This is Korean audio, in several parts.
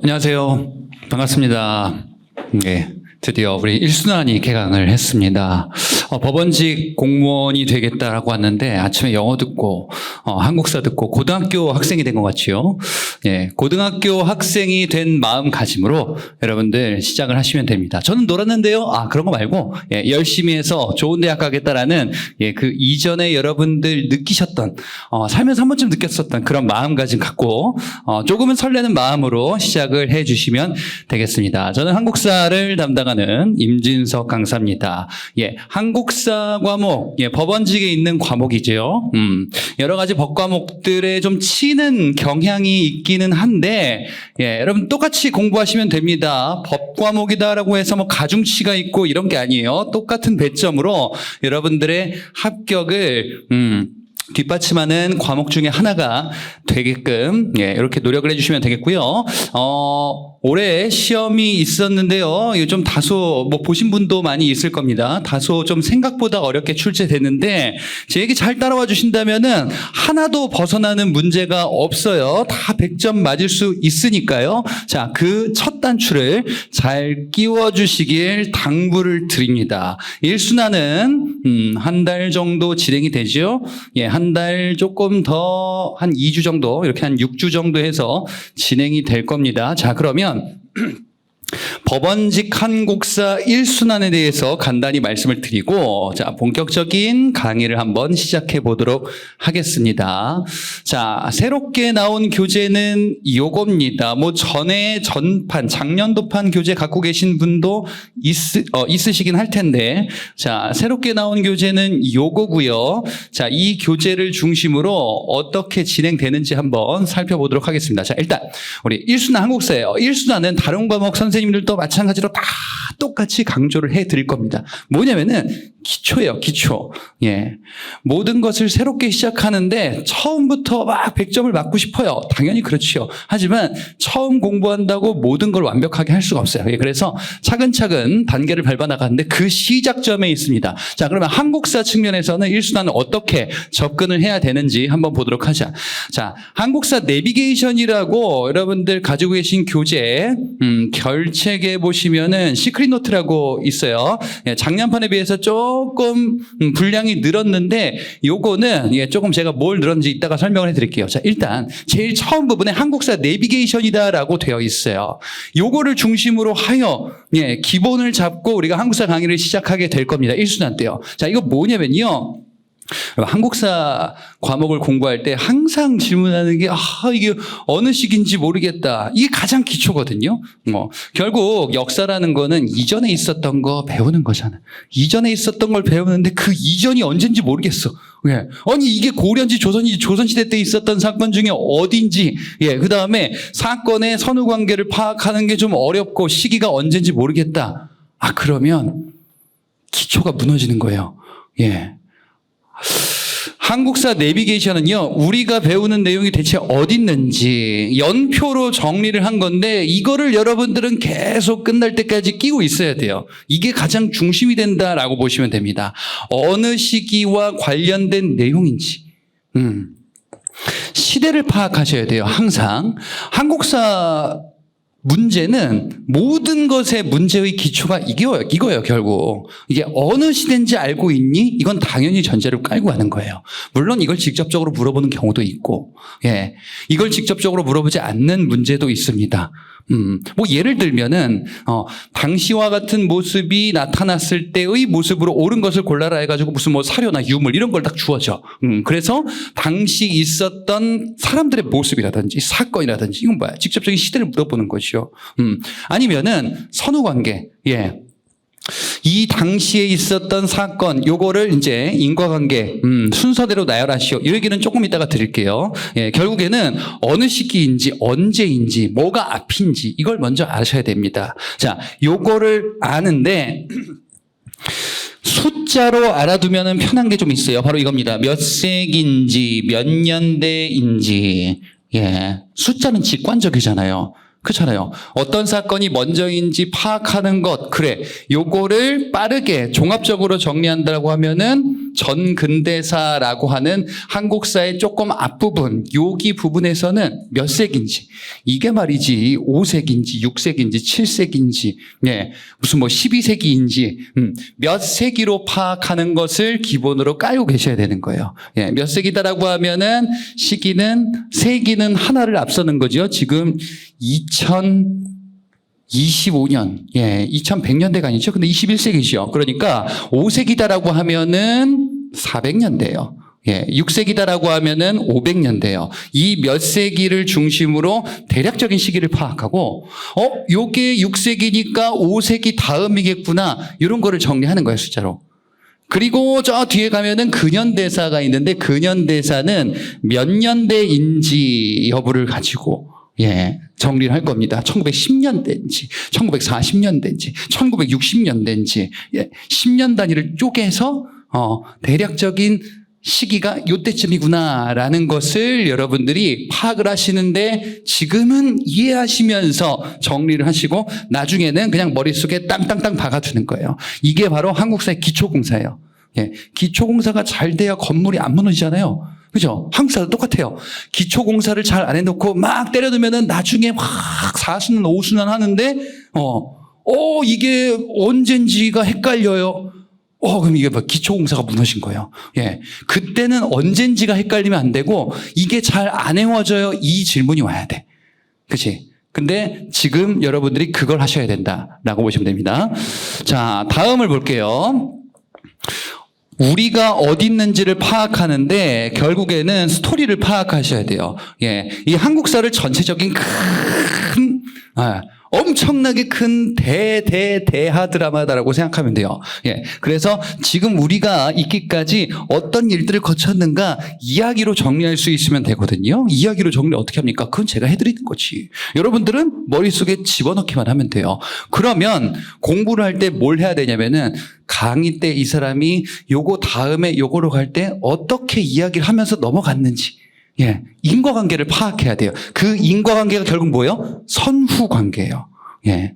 안녕하세요. 반갑습니다. 네, 드디어 우리 1순환이 개강을 했습니다. 법원직 공무원이 되겠다라고 왔는데 아침에 영어 듣고 한국사 듣고 고등학교 학생이 된 것 같지요. 예, 고등학교 학생이 된 마음가짐으로 여러분들 시작을 하시면 됩니다. 저는 놀았는데요. 그런 거 말고 열심히 해서 좋은 대학 가겠다라는 그 이전에 여러분들 느끼셨던 살면서 한 번쯤 느꼈었던 그런 마음가짐 갖고 조금은 설레는 마음으로 시작을 해주시면 되겠습니다. 저는 한국사를 담당하는 임진석 강사입니다. 한국사 과목, 법원직에 있는 과목이죠. 여러 가지 법 과목들에 좀 치는 경향이 있기는 한데, 여러분 똑같이 공부하시면 됩니다. 법 과목이다라고 해서 뭐 가중치가 있고 이런 게 아니에요. 똑같은 배점으로 여러분들의 합격을 뒷받침하는 과목 중에 하나가 되게끔 이렇게 노력을 해주시면 되겠고요. 올해 시험이 있었는데요. 이거 좀 다소 뭐 보신 분도 많이 있을 겁니다. 다소 좀 생각보다 어렵게 출제됐는데 제 얘기 잘 따라와 주신다면은 하나도 벗어나는 문제가 없어요. 다 100점 맞을 수 있으니까요. 자, 그 첫 단추를 잘 끼워 주시길 당부를 드립니다. 1순환은 한 달 정도 진행이 되죠. 한 달 조금 더 한 2주 정도, 이렇게 한 6주 정도 해서 진행이 될 겁니다. 자, 그러면 법원직 한국사 1순환에 대해서 간단히 말씀을 드리고 자, 본격적인 강의를 한번 시작해 보도록 하겠습니다. 자, 새롭게 나온 교재는 요겁니다. 뭐 전판 작년도판 교재 갖고 계신 분도 있으시긴 할 텐데 자, 새롭게 나온 교재는 요거고요. 자, 이 교재를 중심으로 어떻게 진행되는지 한번 살펴보도록 하겠습니다. 자, 일단 우리 1순환 한국사예요. 1순환은 다른 과목 선생님들도 마찬가지로 다 똑같이 강조를 해드릴 겁니다. 뭐냐면은 기초예요, 기초. 모든 것을 새롭게 시작하는데 처음부터 막 100점을 맞고 싶어요. 당연히 그렇지요. 하지만 처음 공부한다고 모든 걸 완벽하게 할 수가 없어요. 그래서 차근차근 단계를 밟아 나가는데 그 시작점에 있습니다. 자, 그러면 한국사 측면에서는 1순환을 어떻게 접근을 해야 되는지 한번 보도록 하자. 자, 한국사 내비게이션이라고 여러분들 가지고 계신 교재 결책에 보시면은 시크릿 노트라고 있어요. 작년판에 비해서 조금 분량이 늘었는데 요거는 조금 제가 뭘 늘었는지 이따가 설명을 해드릴게요. 자, 일단 제일 처음 부분에 한국사 내비게이션이다라고 되어 있어요. 요거를 중심으로 하여 기본을 잡고 우리가 한국사 강의를 시작하게 될 겁니다. 1순환 때요. 자, 이거 뭐냐면요. 한국사 과목을 공부할 때 항상 질문하는 게 이게 어느 시기인지 모르겠다. 이게 가장 기초거든요. 결국 역사라는 거는 이전에 있었던 거 배우는 거잖아. 이전에 있었던 걸 배우는데 그 이전이 언젠지 모르겠어. 아니 이게 고려인지 조선인지 조선시대 때 있었던 사건 중에 어딘지 그 다음에 사건의 선후관계를 파악하는 게 좀 어렵고 시기가 언젠지 모르겠다. 그러면 기초가 무너지는 거예요. 한국사 내비게이션은요, 우리가 배우는 내용이 대체 어디 있는지 연표로 정리를 한 건데 이거를 여러분들은 계속 끝날 때까지 끼고 있어야 돼요. 이게 가장 중심이 된다라고 보시면 됩니다. 어느 시기와 관련된 내용인지 시대를 파악하셔야 돼요. 항상 한국사 문제는 모든 것의 문제의 기초가 이거예요, 결국. 이게 어느 시대인지 알고 있니? 이건 당연히 전제를 깔고 하는 거예요. 물론 이걸 직접적으로 물어보는 경우도 있고, 이걸 직접적으로 물어보지 않는 문제도 있습니다. 뭐 예를 들면은 당시와 같은 모습이 나타났을 때의 모습으로 옳은 것을 골라라 해가지고 무슨 뭐 사료나 유물 이런 걸 딱 주어져. 그래서 당시 있었던 사람들의 모습이라든지 사건이라든지 이건 뭐야? 직접적인 시대를 물어보는 것이요. 아니면은 선후관계. 이 당시에 있었던 사건, 요거를 이제 인과관계, 순서대로 나열하시오. 이 얘기는 조금 이따가 드릴게요. 결국에는 어느 시기인지, 언제인지, 뭐가 앞인지, 이걸 먼저 아셔야 됩니다. 자, 요거를 아는데, 숫자로 알아두면 편한 게 좀 있어요. 바로 이겁니다. 몇 세기인지, 몇 년대인지, 숫자는 직관적이잖아요. 그렇잖아요. 어떤 사건이 먼저인지 파악하는 것, 그래. 요거를 빠르게 종합적으로 정리한다고 하면은 전근대사라고 하는 한국사의 조금 앞부분, 여기 부분에서는 몇 세기인지, 이게 말이지 5세기인지 6세기인지 7세기인지, 예, 무슨 뭐 12세기인지 몇 세기로 파악하는 것을 기본으로 깔고 계셔야 되는 거예요. 예, 몇 세기다라고 하면은 세기는 하나를 앞서는 거죠. 지금 2025년, 예, 2100년대가 아니죠. 근데 21세기죠. 그러니까 5세기다라고 하면은 400년대예요. 예, 6세기다라고 하면은 500년대예요. 이 몇 세기를 중심으로 대략적인 시기를 파악하고, 요게 6세기니까 5세기 다음이겠구나. 이런 거를 정리하는 거예요, 숫자로. 그리고 저 뒤에 가면은 근현대사가 있는데, 근현대사는 몇 년대인지 여부를 가지고, 예, 정리를 할 겁니다. 1910년대인지, 1940년대인지, 1960년대인지, 예, 10년 단위를 쪼개서, 대략적인 시기가 요때쯤이구나라는 것을 여러분들이 파악을 하시는데, 지금은 이해하시면서 정리를 하시고 나중에는 그냥 머릿속에 땅땅땅 박아두는 거예요. 이게 바로 한국사의 기초공사예요. 예, 기초공사가 잘 돼야 건물이 안 무너지잖아요. 그죠? 한국사도 똑같아요. 기초공사를 잘 안 해놓고 막 때려두면은 나중에 막 4순환, 5순환 하는데, 이게 언젠지가 헷갈려요. 그럼 이게 뭐 기초공사가 무너진 거예요. 예. 그때는 언젠지가 헷갈리면 안 되고, 이게 잘 안 외워져요. 이 질문이 와야 돼. 그치? 근데 지금 여러분들이 그걸 하셔야 된다라고 보시면 됩니다. 자, 다음을 볼게요. 우리가 어디 있는지를 파악하는데 결국에는 스토리를 파악하셔야 돼요. 예, 이 한국사를 전체적인 엄청나게 큰 대하 드라마다라고 생각하면 돼요. 예, 그래서 지금 우리가 있기까지 어떤 일들을 거쳤는가 이야기로 정리할 수 있으면 되거든요. 이야기로 정리 어떻게 합니까? 그건 제가 해드리는 거지. 여러분들은 머릿속에 집어넣기만 하면 돼요. 그러면 공부를 할 때 뭘 해야 되냐면은, 강의 때 이 사람이 요거 다음에 요거로 갈 때 어떻게 이야기를 하면서 넘어갔는지, 예, 인과관계를 파악해야 돼요. 그 인과관계가 결국 뭐예요? 선후관계예요. 예.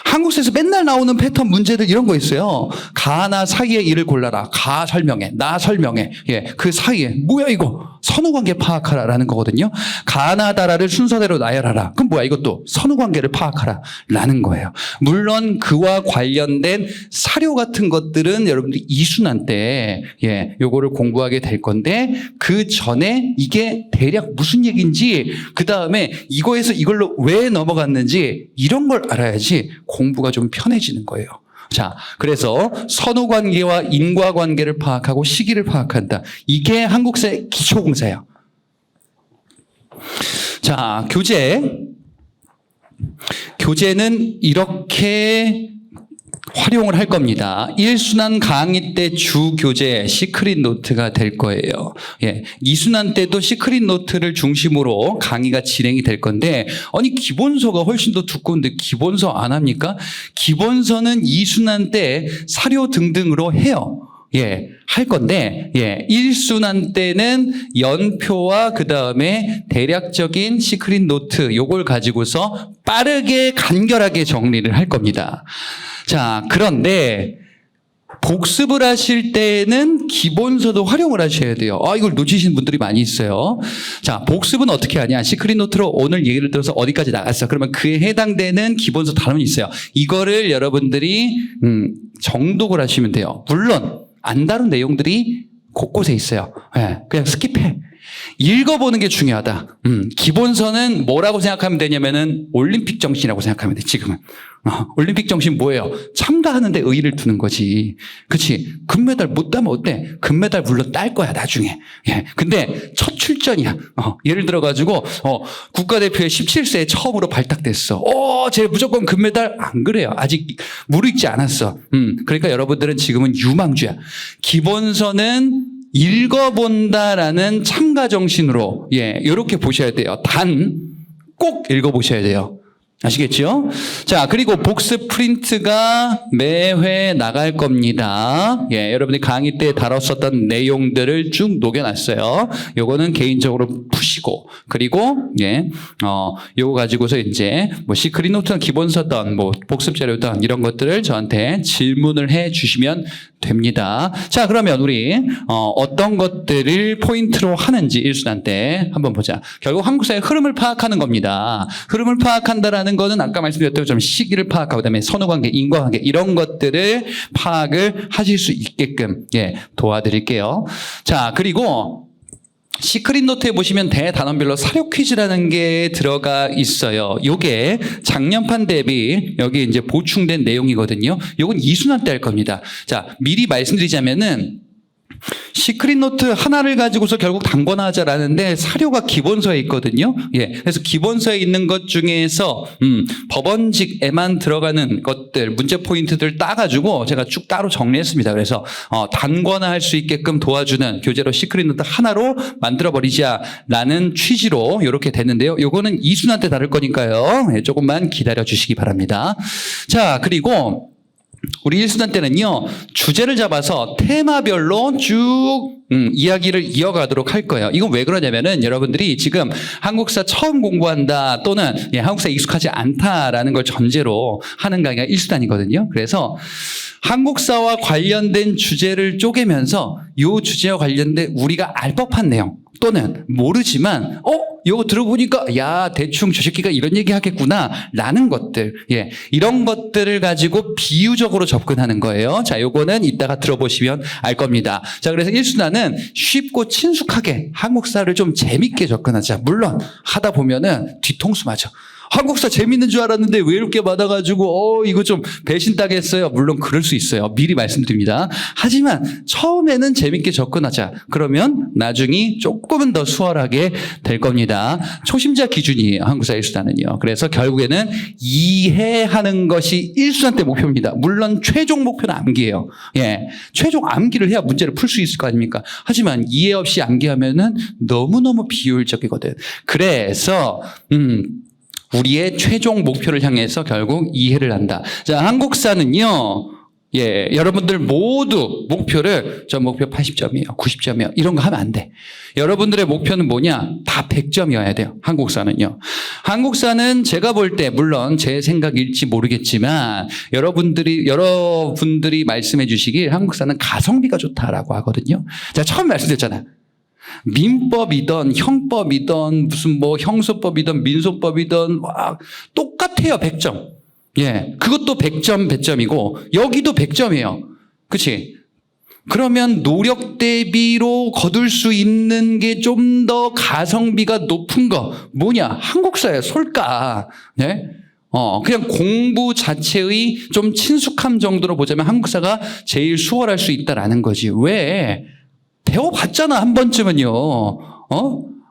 한국사에서 맨날 나오는 패턴 문제들 이런 거 있어요. 가나 사이의 일을 골라라. 가 설명해. 나 설명해. 예. 그 사이에 뭐야 이거? 선후관계 파악하라라는 거거든요. 가나다라를 순서대로 나열하라. 그럼 뭐야 이것도 선후관계를 파악하라라는 거예요. 물론 그와 관련된 사료 같은 것들은 여러분들이 이순환 때, 예, 요거를 공부하게 될 건데, 그 전에 이게 대략 무슨 얘기인지, 그 다음에 이거에서 이걸로 왜 넘어갔는지 이런 걸 알아야지 공부가 좀 편해지는 거예요. 자, 그래서 선후관계와 인과관계를 파악하고 시기를 파악한다. 이게 한국사의 기초공사예요. 자, 교재는 이렇게 활용을 할 겁니다. 1순환 강의 때 주 교재 시크릿 노트가 될 거예요. 예, 2순환 때도 시크릿 노트를 중심으로 강의가 진행이 될 건데, 아니 기본서가 훨씬 더 두꺼운데 기본서 안 합니까? 기본서는 2순환 때 사료 등등으로 해요. 예, 할 건데, 예, 1순환 때는 연표와 그 다음에 대략적인 시크릿 노트 요걸 가지고서 빠르게 간결하게 정리를 할 겁니다. 자, 그런데 복습을 하실 때는 기본서도 활용을 하셔야 돼요. 이걸 놓치신 분들이 많이 있어요. 자, 복습은 어떻게 하냐? 시크릿 노트로 오늘 얘기를 들어서 어디까지 나갔어. 그러면 그에 해당되는 기본서 단원이 있어요. 이거를 여러분들이 정독을 하시면 돼요. 물론 안 다룬 내용들이 곳곳에 있어요. 예, 그냥 스킵해. 읽어보는 게 중요하다. 기본서는 뭐라고 생각하면 되냐면은 올림픽 정신이라고 생각하면 돼, 지금은. 올림픽 정신 뭐예요? 참가하는데 의의를 두는 거지. 그치? 금메달 못 따면 어때? 금메달 물론 딸 거야, 나중에. 예. 근데 첫 출전이야. 예를 들어가지고, 국가대표에 17세에 처음으로 발탁됐어. 쟤 무조건 금메달? 안 그래요. 아직 무르익지 않았어. 그러니까 여러분들은 지금은 유망주야. 기본서는 읽어본다라는 참가 정신으로, 예, 이렇게 보셔야 돼요. 꼭 읽어보셔야 돼요. 아시겠죠? 자, 그리고 복습 프린트가 매회 나갈 겁니다. 예, 여러분이 강의 때 다뤘었던 내용들을 쭉 녹여놨어요. 요거는 개인적으로 푸시고, 그리고, 예, 요거 가지고서 이제, 시크릿 노트나 기본서든, 복습 자료든 이런 것들을 저한테 질문을 해 주시면 됩니다. 자, 그러면 우리 어떤 것들을 포인트로 하는지 1순환 때 한번 보자. 결국 한국사의 흐름을 파악하는 겁니다. 흐름을 파악한다라는 것은 아까 말씀드렸던 것처럼 시기를 파악하고 그다음에 선후관계, 인과관계 이런 것들을 파악을 하실 수 있게끔 도와드릴게요. 자, 그리고 시크릿 노트에 보시면 대단원별로 사료 퀴즈라는 게 들어가 있어요. 요게 작년판 대비 여기 이제 보충된 내용이거든요. 요건 2순환 때 할 겁니다. 자, 미리 말씀드리자면은 시크릿 노트 하나를 가지고서 결국 단권화하자라는데 사료가 기본서에 있거든요. 그래서 기본서에 있는 것 중에서 법원직에만 들어가는 것들, 문제 포인트들 따가지고 제가 쭉 따로 정리했습니다. 그래서 단권화할 수 있게끔 도와주는 교재로 시크릿 노트 하나로 만들어버리자라는 취지로 이렇게 됐는데요. 요거는 2순환 때 다룰 거니까요. 조금만 기다려 주시기 바랍니다. 자, 그리고 우리 1순환 때는요, 주제를 잡아서 테마별로 쭉 이야기를 이어가도록 할 거예요. 이건 왜 그러냐면은 여러분들이 지금 한국사 처음 공부한다 또는 한국사 익숙하지 않다라는 걸 전제로 하는 강의가 1순환이거든요. 그래서 한국사와 관련된 주제를 쪼개면서 이 주제와 관련된 우리가 알 법한 내용 또는 모르지만 이거 들어보니까 야 대충 저 새끼가 이런 얘기 하겠구나 라는 것들 이런 것들을 가지고 비유적으로 접근하는 거예요. 자, 요거는 이따가 들어보시면 알 겁니다. 자, 그래서 1순환은 쉽고 친숙하게 한국사를 좀 재밌게 접근하자. 물론 하다 보면은 뒤통수 맞아. 한국사 재밌는 줄 알았는데 왜 이렇게 받아가지고 이거 좀 배신 따겠어요. 물론 그럴 수 있어요. 미리 말씀드립니다. 하지만 처음에는 재밌게 접근하자. 그러면 나중에 조금은 더 수월하게 될 겁니다. 초심자 기준이에요. 한국사 1순환은요. 그래서 결국에는 이해하는 것이 1순환 때 목표입니다. 물론 최종 목표는 암기예요. 최종 암기를 해야 문제를 풀 수 있을 거 아닙니까? 하지만 이해 없이 암기하면은 너무너무 비효율적이거든. 그래서 우리의 최종 목표를 향해서 결국 이해를 한다. 자, 한국사는요, 여러분들 모두 목표를 저 목표 80점이에요. 90점이에요. 이런 거 하면 안 돼. 여러분들의 목표는 뭐냐? 다 100점이어야 돼요. 한국사는요. 한국사는 제가 볼 때 물론 제 생각일지 모르겠지만 여러분들이 말씀해 주시길 한국사는 가성비가 좋다라고 하거든요. 제가 처음 말씀드렸잖아요. 민법이든 형법이든 무슨 형소법이든 민소법이든 똑같아요. 100점. 그것도 100점 100점이고 여기도 100점이에요. 그치? 그러면 노력 대비로 거둘 수 있는 게 좀 더 가성비가 높은 거 뭐냐? 한국사예요. 솔까. 그냥 공부 자체의 좀 친숙함 정도로 보자면 한국사가 제일 수월할 수 있다라는 거지. 왜? 배워봤잖아, 한 번쯤은요.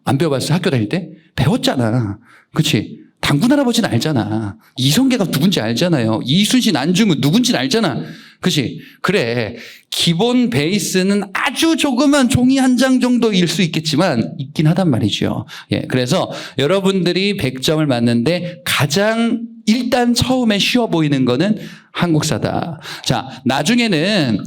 안 배워봤어, 학교 다닐 때? 배웠잖아. 그치? 당군 할아버지는 알잖아. 이성계가 누군지 알잖아요. 이순신, 안중근 누군지는 알잖아. 그치? 그래. 기본 베이스는 아주 조그만 종이 한 장 정도일 수 있겠지만, 있긴 하단 말이죠. 그래서 여러분들이 100점을 맞는데 가장 일단 처음에 쉬워 보이는 거는 한국사다. 자, 나중에는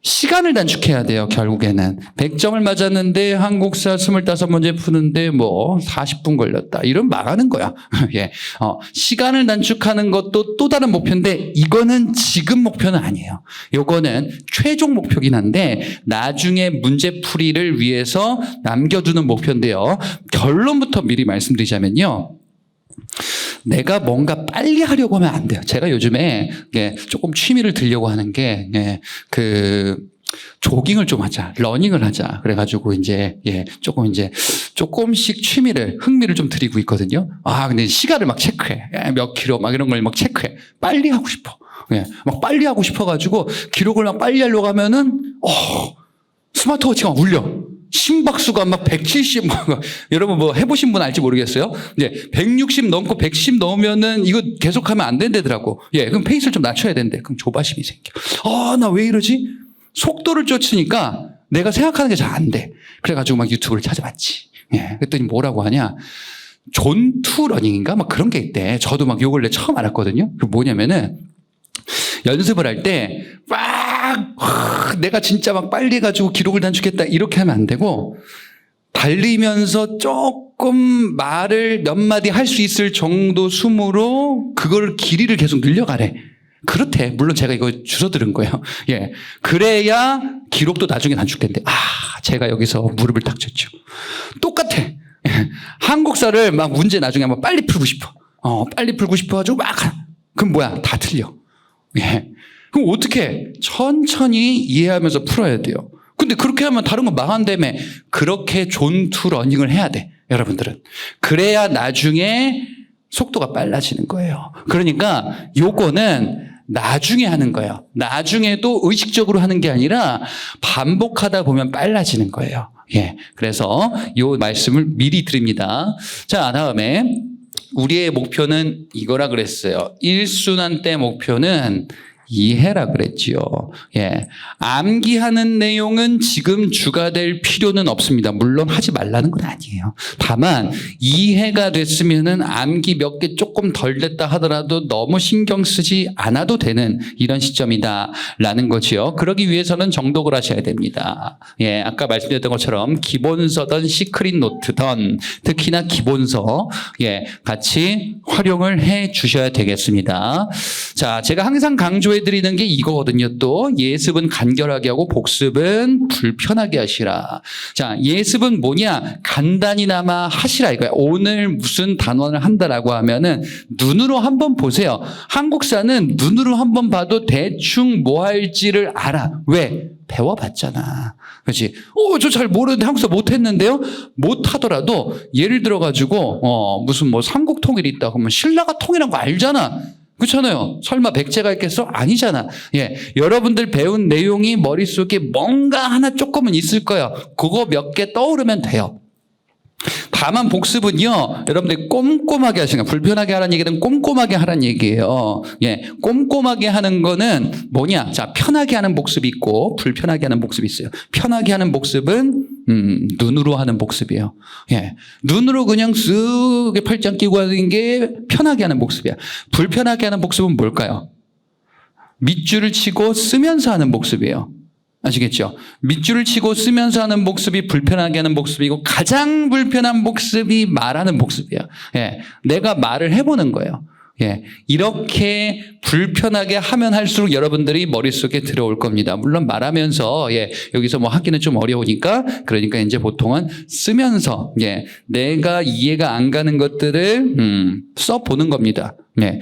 시간을 단축해야 돼요. 결국에는 100점을 맞았는데 한국사 25문제 푸는데 40분 걸렸다. 이러면 망하는 거야. 시간을 단축하는 것도 또 다른 목표인데 이거는 지금 목표는 아니에요. 요거는 최종 목표긴 한데 나중에 문제풀이를 위해서 남겨두는 목표인데요. 결론부터 미리 말씀드리자면요. 내가 뭔가 빨리 하려고 하면 안 돼요. 제가 요즘에 조금 취미를 들려고 하는 게 조깅을 좀 하자, 러닝을 하자. 그래가지고 조금씩 흥미를 좀 들이고 있거든요. 근데 시간을 막 체크해. 몇 킬로 막 이런 걸 막 체크해. 빨리 하고 싶어. 막 빨리 하고 싶어가지고 기록을 막 빨리 하려고 하면은 스마트워치가 울려. 심박수가 막 170, 여러분 해보신 분 알지 모르겠어요? 160 넘고 110 넘으면은 이거 계속하면 안 된다더라고. 그럼 페이스를 좀 낮춰야 된대. 그럼 조바심이 생겨. 나 왜 이러지? 속도를 쫓으니까 내가 생각하는 게 잘 안 돼. 그래가지고 막 유튜브를 찾아봤지. 그랬더니 뭐라고 하냐. 존투 러닝인가? 막 그런 게 있대. 저도 막 요 근래 처음 알았거든요. 그 뭐냐면은 연습을 할 때 내가 진짜 막 빨리 해가지고 기록을 단축했다 이렇게 하면 안 되고 달리면서 조금 말을 몇 마디 할 수 있을 정도 숨으로 그걸 길이를 계속 늘려가래. 그렇대. 물론 제가 이거 주워 들은 거예요. 예. 그래야 기록도 나중에 단축 된대. 제가 여기서 무릎을 딱 쳤죠. 똑같아. 예. 한국사를 막 문제 나중에 한번 빨리 풀고 싶어. 빨리 풀고 싶어가지고 막. 그럼 뭐야? 다 틀려. 예. 그럼 어떻게? 천천히 이해하면서 풀어야 돼요. 근데 그렇게 하면 다른 거 망한다며. 그렇게 존투 러닝을 해야 돼. 여러분들은. 그래야 나중에 속도가 빨라지는 거예요. 그러니까 요거는 나중에 하는 거예요. 나중에도 의식적으로 하는 게 아니라 반복하다 보면 빨라지는 거예요. 예. 그래서 요 말씀을 미리 드립니다. 자, 다음에 우리의 목표는 이거라 그랬어요. 1순환 때 목표는 이해라 그랬지요. 예. 암기하는 내용은 지금 주가 될 필요는 없습니다. 물론 하지 말라는 건 아니에요. 다만 이해가 됐으면은 암기 몇 개 조금 덜 됐다 하더라도 너무 신경 쓰지 않아도 되는 이런 시점이다라는 거지요. 그러기 위해서는 정독을 하셔야 됩니다. 예. 아까 말씀드렸던 것처럼 기본서든 시크릿 노트든 특히나 기본서 같이 활용을 해 주셔야 되겠습니다. 자, 제가 항상 강조해 드리는 게 이거거든요. 또 예습은 간결하게 하고 복습은 불편하게 하시라. 자, 예습은 뭐냐? 간단히나마 하시라 이거야. 오늘 무슨 단원을 한다라고 하면은 눈으로 한번 보세요. 한국사는 눈으로 한번 봐도 대충 뭐 할지를 알아. 왜? 배워봤잖아. 그렇지? 저 잘 모르는데 한국사 못했는데요? 못하더라도 예를 들어가지고 무슨 뭐 삼국통일이 있다 그러면 신라가 통일한 거 알잖아. 그렇잖아요. 설마 백제가 있겠어? 아니잖아. 예. 여러분들 배운 내용이 머릿속에 뭔가 하나 조금은 있을 거예요. 그거 몇 개 떠오르면 돼요. 다만 복습은요, 여러분들 꼼꼼하게 하시는 거예요. 불편하게 하라는 얘기는 꼼꼼하게 하라는 얘기예요. 예. 꼼꼼하게 하는 거는 뭐냐? 자, 편하게 하는 복습이 있고, 불편하게 하는 복습이 있어요. 편하게 하는 복습은, 눈으로 하는 복습이에요. 예. 눈으로 그냥 쓱 팔짱 끼고 하는 게 편하게 하는 복습이야. 불편하게 하는 복습은 뭘까요? 밑줄을 치고 쓰면서 하는 복습이에요. 아시겠죠? 밑줄을 치고 쓰면서 하는 복습이 불편하게 하는 복습이고 가장 불편한 복습이 말하는 복습이에요. 예. 내가 말을 해보는 거예요. 예. 이렇게 불편하게 하면 할수록 여러분들이 머릿속에 들어올 겁니다. 물론 말하면서, 여기서 뭐 하기는 좀 어려우니까, 그러니까 이제 보통은 쓰면서, 내가 이해가 안 가는 것들을, 써보는 겁니다. 예.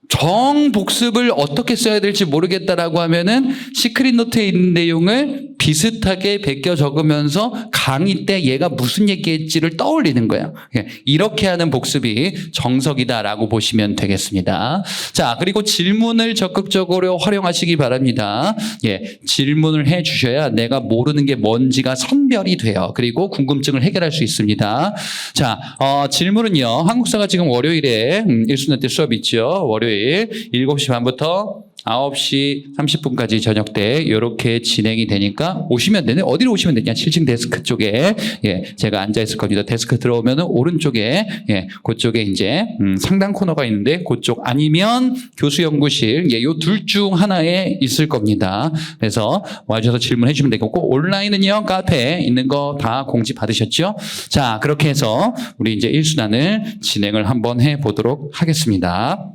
정복습을 어떻게 써야 될지 모르겠다라고 하면은 시크릿 노트에 있는 내용을 비슷하게 베껴 적으면서 강의 때 얘가 무슨 얘기했지를 떠올리는 거예요. 이렇게 하는 복습이 정석이다라고 보시면 되겠습니다. 자, 그리고 질문을 적극적으로 활용하시기 바랍니다. 질문을 해 주셔야 내가 모르는 게 뭔지가 선별이 돼요. 그리고 궁금증을 해결할 수 있습니다. 자, 질문은요. 한국사가 지금 월요일에 일순환 때 수업 있죠. 월요일 7시 반부터 9시 30분까지 저녁 때 이렇게 진행이 되니까 오시면 되네. 어디로 오시면 되냐? 7층 데스크 쪽에 제가 앉아 있을 겁니다. 데스크 들어오면은 오른쪽에 그쪽에 이제 상담 코너가 있는데 그쪽 아니면 교수 연구실 요 둘 중 하나에 있을 겁니다. 그래서 와주셔서 질문해 주시면 되겠고 온라인은요 카페에 있는 거 다 공지 받으셨죠? 자, 그렇게 해서 우리 이제 1순환을 진행을 한번 해 보도록 하겠습니다.